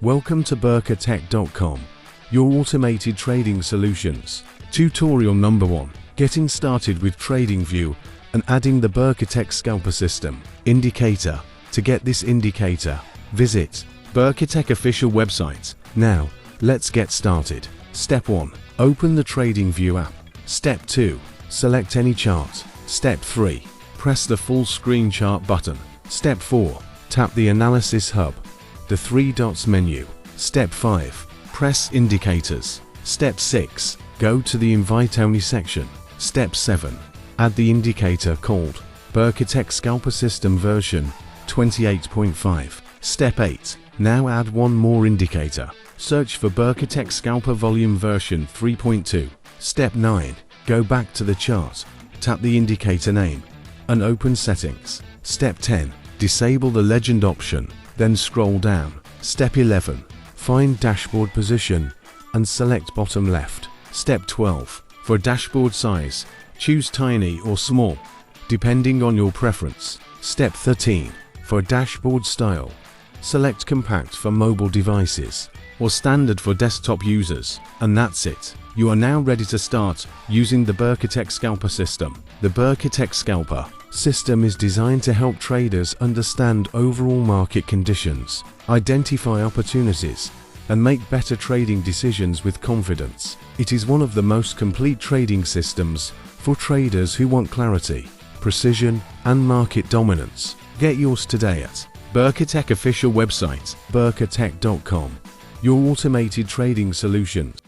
Welcome to Berkatech.com, your automated trading solutions. Tutorial number 1. Getting started with TradingView and adding the Berkatech Scalper System indicator. To get this indicator, visit Berkatech official website. Now, let's get started. Step 1. Open the TradingView app. Step 2. Select any chart. Step 3. Press the full screen chart button. Step 4. Tap the Analysis Hub. The 3 dots menu. Step 5. Press Indicators. Step 6. Go to the Invite Only section. Step 7. Add the indicator called Berkatech Scalper System version 28.5. Step 8. Now add one more indicator. Search for Berkatech Scalper Volume version 3.2. Step 9. Go back to the chart. Tap the indicator name and open Settings. Step 10. Disable the Legend option. Then scroll down. Step 11. Find Dashboard Position and select bottom left. Step 12. For dashboard size, choose tiny or small, depending on your preference. Step 13. For dashboard style, select compact for mobile devices or standard for desktop users. And that's it. You are now ready to start using the Berkatech Scalper System. The Berkatech Scalper System is designed to help traders understand overall market conditions, identify opportunities, and make better trading decisions with confidence. It is one of the most complete trading systems for traders who want clarity, precision, and market dominance. Get yours today at Berkatech official website, berkatech.com, your automated trading solutions.